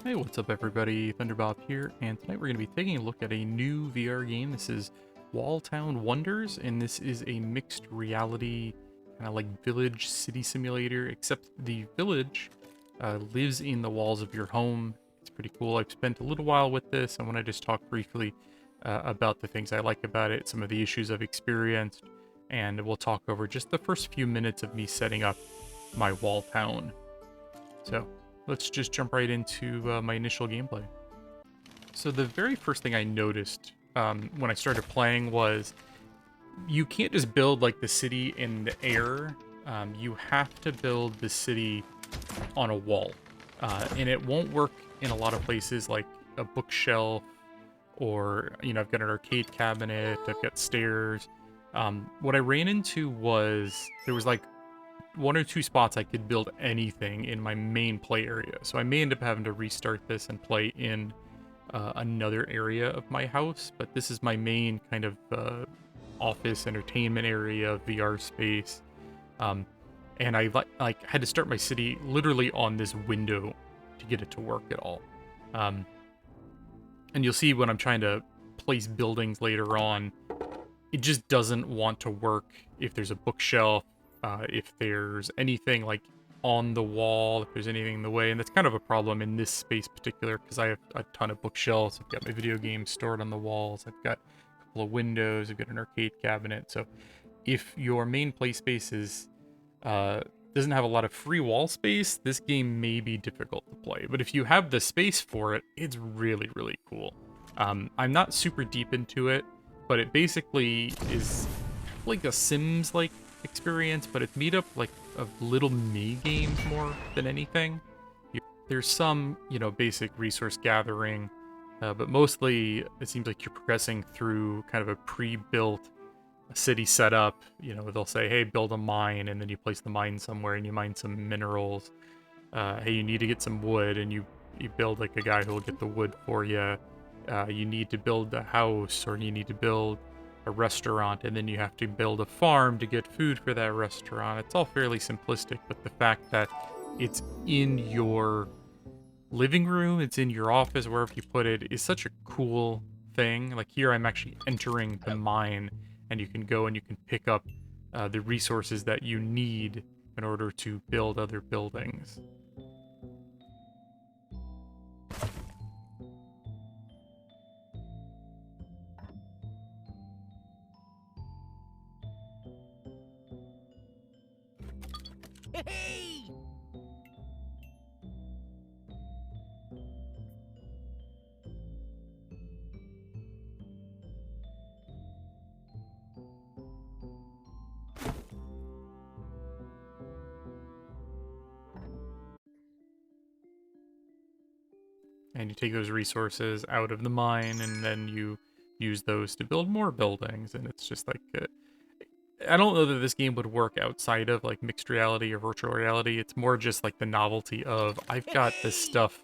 Hey, what's up everybody? Thunderbob here, and tonight we're going to be taking a look at a new VR game. This is Walltown Wonders, and this is a mixed reality, kind of like village city simulator, except the village lives in the walls of your home. It's pretty cool. I've spent a little while with this. I want to just talk briefly about the things I like about it, some of the issues I've experienced, and we'll talk over just the first few minutes of me setting up my Walltown. So, let's just jump right into my initial gameplay. So the very first thing I noticed when I started playing was you can't just build like the city in the air. You have to build the city on a wall. And it won't work in a lot of places like a bookshelf or, I've got an arcade cabinet, I've got stairs. What I ran into was there was like one or two spots I could build anything in my main play area. So I may end up having to restart this and play in another area of my house, but this is my main kind of office entertainment area, VR space. And I like had to start my city literally on this window to get it to work at all. And you'll see when I'm trying to place buildings later on, it just doesn't want to work if there's a bookshelf, if there's anything like on the wall, if there's anything in the way. And that's kind of a problem in this space particular because I have a ton of bookshelves. I've got my video games stored on the walls. I've got a couple of windows. I've got an arcade cabinet. So if your main play space is doesn't have a lot of free wall space, this game may be difficult to play. But if you have the space for it, it's really, really cool. I'm not super deep into it, but it basically is like a Sims-like experience, but it's made up like of little mini games more than anything. There's some, basic resource gathering, but mostly it seems like you're progressing through kind of a pre-built city setup. They'll say, hey, build a mine, and then you place the mine somewhere and you mine some minerals. Hey, you need to get some wood, and you build like a guy who will get the wood for you. You need to build a house, or you need to build a restaurant, and then you have to build a farm to get food for that restaurant. It's all fairly simplistic, but the fact that it's in your living room, it's in your office, wherever you put it, is such a cool thing. Like here, I'm actually entering the mine, and you can go and you can pick up the resources that you need in order to build other buildings. Hey! And you take those resources out of the mine, and then you use those to build more buildings. And it's just like I don't know that this game would work outside of like mixed reality or virtual reality. It's more just like the novelty of I've got this Hey! stuff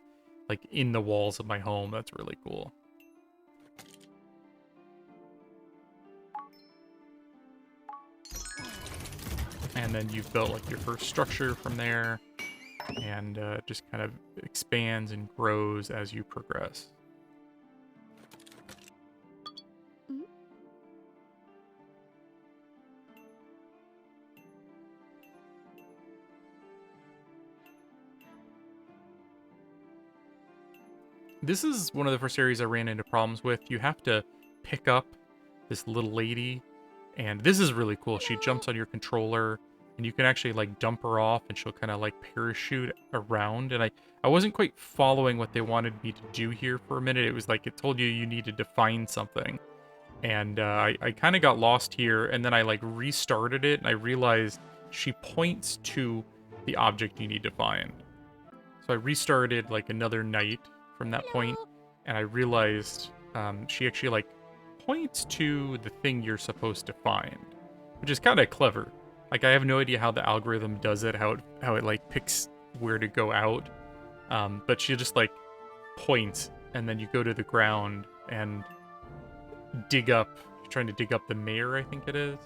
like in the walls of my home. That's really cool. And then you've built like your first structure from there, and just kind of expands and grows as you progress. This is one of the first areas I ran into problems with. You have to pick up this little lady, and this is really cool. She jumps on your controller, and you can actually like dump her off, and she'll kind of like parachute around. And I wasn't quite following what they wanted me to do here for a minute. It was like it told you needed to find something, and I kind of got lost here. And then I like restarted it, and I realized she points to the object you need to find. So I restarted like another night from that point, Hello! and I realized she actually like points to the thing you're supposed to find, which is kind of clever. Like I have no idea how the algorithm does it, how it like picks where to go out, but she just like points, and then you go to the ground and dig up. You're trying to dig up the mayor, I think it is.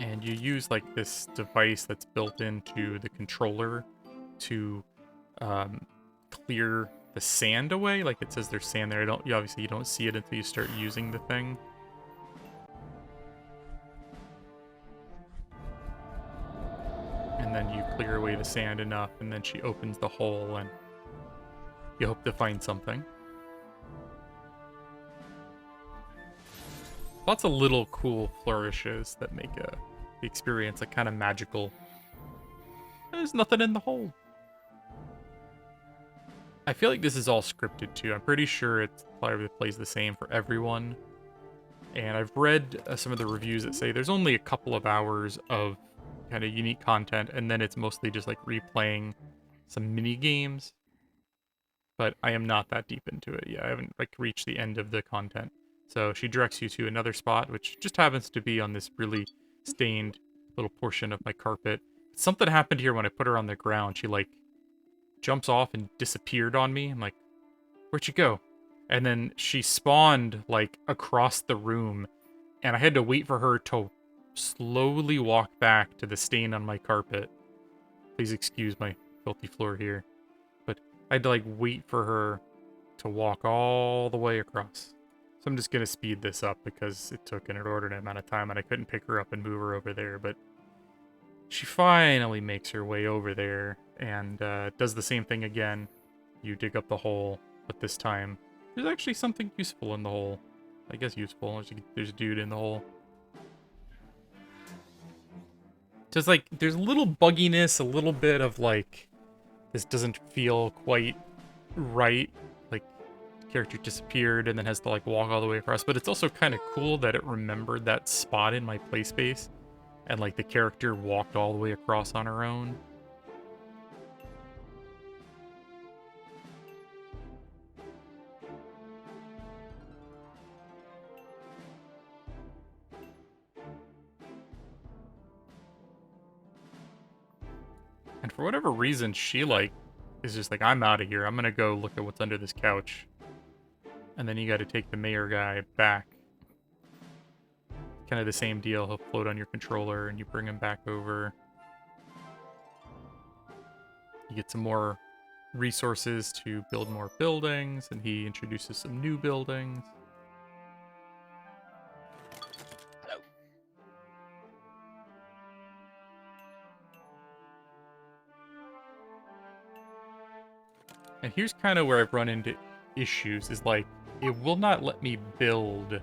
And you use like this device that's built into the controller to clear the sand away. Like it says there's sand there. Obviously you don't see it until you start using the thing. And then you clear away the sand enough, and then she opens the hole, and you hope to find something. Lots of little cool flourishes that make the experience like kind of magical. There's nothing in the hole. I feel like this is all scripted too. I'm pretty sure it probably plays the same for everyone. And I've read some of the reviews that say there's only a couple of hours of kind of unique content, and then it's mostly just like replaying some mini games. But I am not that deep into it yet. I haven't like reached the end of the content. So she directs you to another spot, which just happens to be on this really stained little portion of my carpet. Something happened here when I put her on the ground. She like jumps off and disappeared on me. I'm like, where'd you go? And then she spawned like across the room, and I had to wait for her to slowly walk back to the stain on my carpet. Please excuse my filthy floor here. But I had to like wait for her to walk all the way across. So I'm just gonna speed this up because it took an inordinate amount of time and I couldn't pick her up and move her over there, but she finally makes her way over there and does the same thing again. You dig up the hole, but this time there's actually something useful in the hole. I guess useful. There's a dude in the hole. Just like, there's a little bugginess, a little bit of like, this doesn't feel quite right. Like, the character disappeared and then has to like walk all the way across. But it's also kind of cool that it remembered that spot in my play space. And like the character walked all the way across on her own. And for whatever reason, she like is just like, I'm out of here. I'm gonna go look at what's under this couch. And then you gotta take the mayor guy back. Kind of the same deal. He'll float on your controller and you bring him back over. You get some more resources to build more buildings, and he introduces some new buildings. Hello. And here's kind of where I've run into issues, is like, it will not let me build,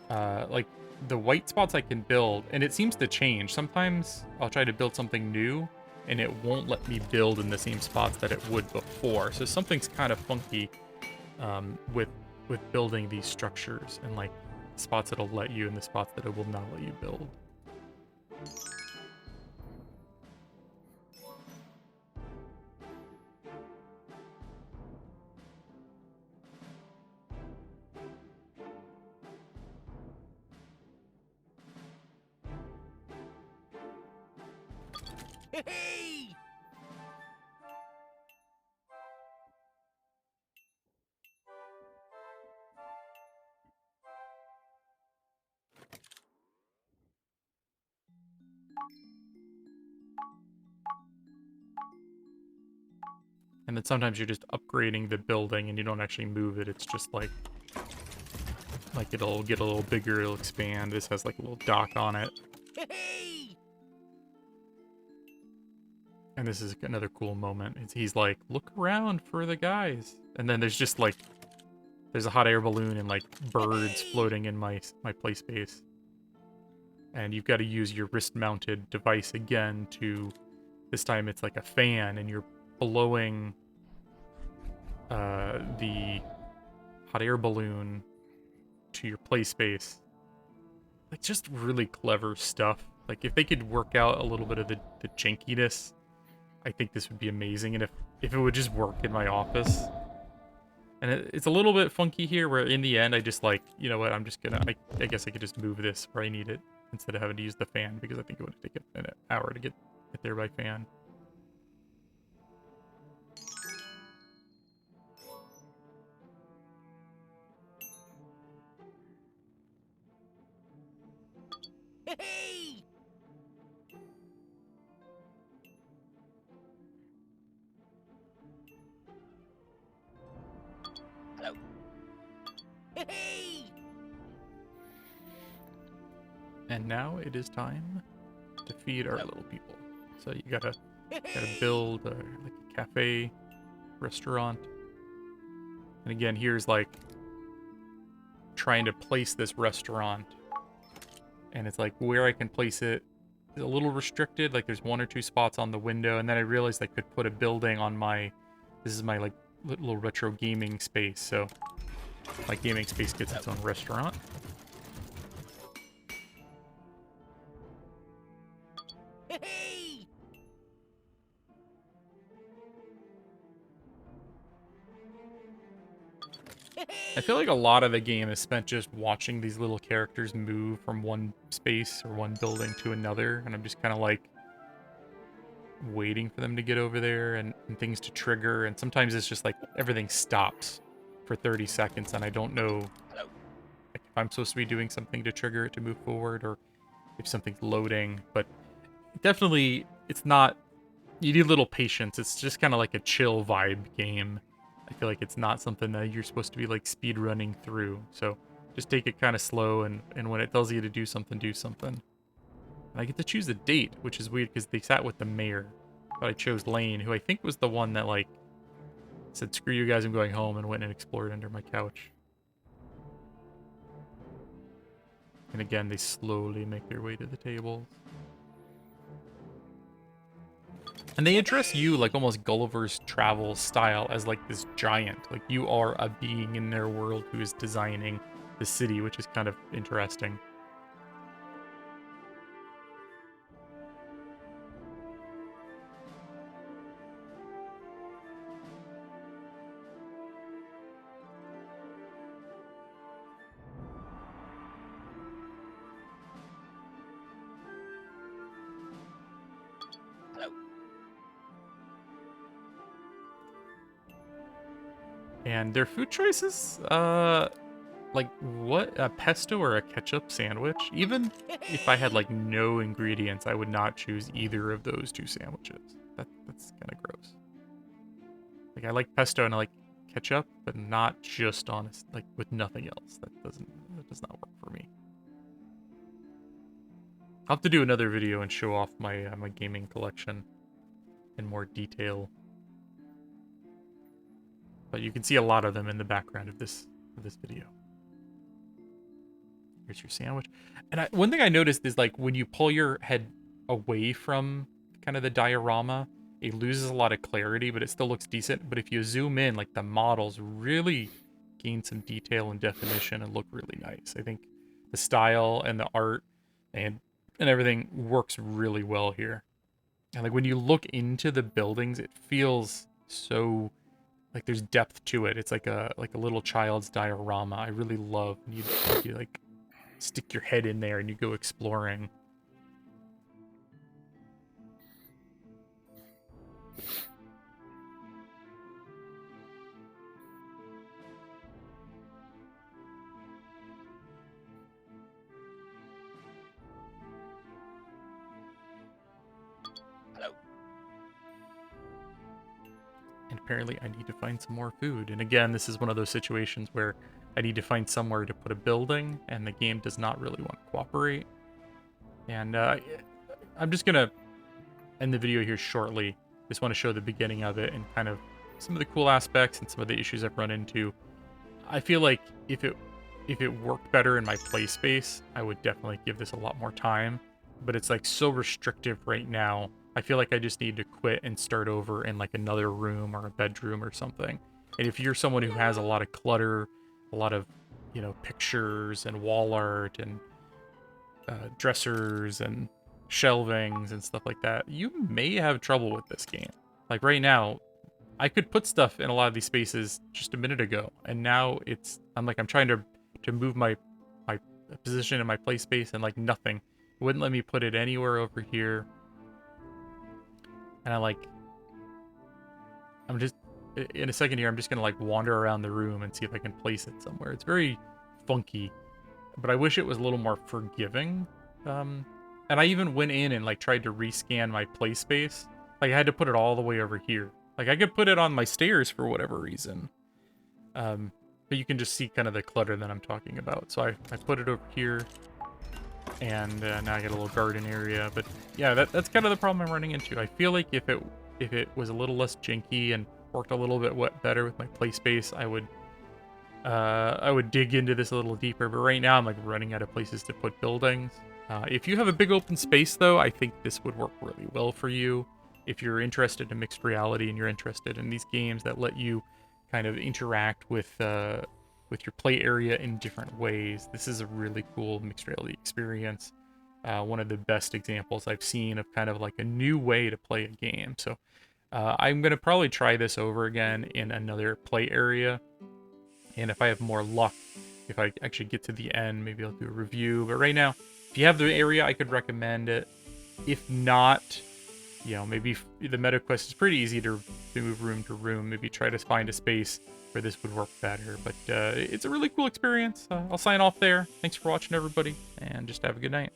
like, the white spots I can build, and it seems to change. Sometimes I'll try to build something new, and it won't let me build in the same spots that it would before. So something's kind of funky with building these structures, and like spots that'll let you and the spots that it will not let you build. Hey! And then sometimes you're just upgrading the building and you don't actually move it. It's just like it'll get a little bigger, it'll expand. This has like a little dock on it. Hey! And this is another cool moment. He's like, look around for the guys. And then there's just like, there's a hot air balloon and like birds floating in my play space. And you've got to use your wrist-mounted device again to, this time it's like a fan, and you're blowing the hot air balloon to your play space. Like, just really clever stuff. Like, if they could work out a little bit of the jankiness, I think this would be amazing. And if it would just work in my office. And it's a little bit funky here, where in the end, I just like, you know what, I'm just gonna, I guess I could just move this where I need it, instead of having to use the fan, because I think it would take an hour to get there by fan. Hey! Hey! And now it is time to feed our Oh. little people. So you gotta Hey! build like a cafe, restaurant. And again, here's like trying to place this restaurant. And it's like where I can place it is a little restricted. Like there's 1 or 2 spots on the window. And then I realized I could put a building on my, this is my like little retro gaming space. So my gaming space gets its own restaurant. Hey! I feel like a lot of the game is spent just watching these little characters move from one space or one building to another, and I'm just kind of like waiting for them to get over there and things to trigger, and sometimes it's just like everything stops for 30 seconds and I don't know like, if I'm supposed to be doing something to trigger it to move forward or if something's loading, but definitely it's not, you need a little patience. It's just kind of like a chill vibe game. I feel like it's not something that you're supposed to be like speed running through. So just take it kind of slow, and when it tells you to do something, do something. And I get to choose a date, which is weird because they sat with the mayor. But I chose Lane, who I think was the one that like said, "Screw you guys, I'm going home," and went and explored under my couch. And again, they slowly make their way to the tables. And they address you like almost Gulliver's Travel style as like this giant. Like you are a being in their world who is designing the city, which is kind of interesting. Hello. And their food choices, like what, a pesto or a ketchup sandwich? Even if I had like no ingredients, I would not choose either of those 2 sandwiches. That's kind of gross. Like I like pesto and I like ketchup, but not just on like with nothing else. That does not work for me. I'll have to do another video and show off my my gaming collection in more detail. But you can see a lot of them in the background of this video. Here's your sandwich. And one thing I noticed is like when you pull your head away from kind of the diorama, it loses a lot of clarity, but it still looks decent. But if you zoom in, like the models really gain some detail and definition and look really nice. I think the style and the art and everything works really well here. And like when you look into the buildings, it feels so like there's depth to it. It's like a little child's diorama. I really love when you like stick your head in there and you go exploring. Hello. And apparently I need to find some more food. And again, this is one of those situations where I need to find somewhere to put a building, and the game does not really want to cooperate. And I'm just going to end the video here shortly. Just want to show the beginning of it and kind of some of the cool aspects and some of the issues I've run into. I feel like if it worked better in my play space, I would definitely give this a lot more time. But it's like so restrictive right now. I feel like I just need to quit and start over in like another room or a bedroom or something. And if you're someone who has a lot of clutter, a lot of, you know, pictures and wall art and dressers and shelvings and stuff like that, you may have trouble with this game. Like right now, I could put stuff in a lot of these spaces just a minute ago, and now I'm trying to move my position in my play space, and like nothing wouldn't let me put it anywhere over here. And I'm just in a second here, I'm just gonna like wander around the room and see if I can place it somewhere. It's very funky, but I wish it was a little more forgiving. And I even went in and like tried to rescan my play space. Like I had to put it all the way over here. Like I could put it on my stairs for whatever reason. But you can just see kind of the clutter that I'm talking about. So I put it over here, and now I got a little garden area. But yeah, that's kind of the problem I'm running into. I feel like if it was a little less janky and worked a little bit better with my play space, I would dig into this a little deeper. But right now I'm like running out of places to put buildings. If you have a big open space though, I think this would work really well for you. If you're interested in mixed reality and you're interested in these games that let you kind of interact with your play area in different ways, this is a really cool mixed reality experience. One of the best examples I've seen of kind of like a new way to play a game. So I'm going to probably try this over again in another play area. And if I have more luck, if I actually get to the end, maybe I'll do a review. But right now, if you have the area, I could recommend it. If not, maybe the meta quest is pretty easy to move room to room. Maybe try to find a space where this would work better. But it's a really cool experience. I'll sign off there. Thanks for watching, everybody, and just have a good night.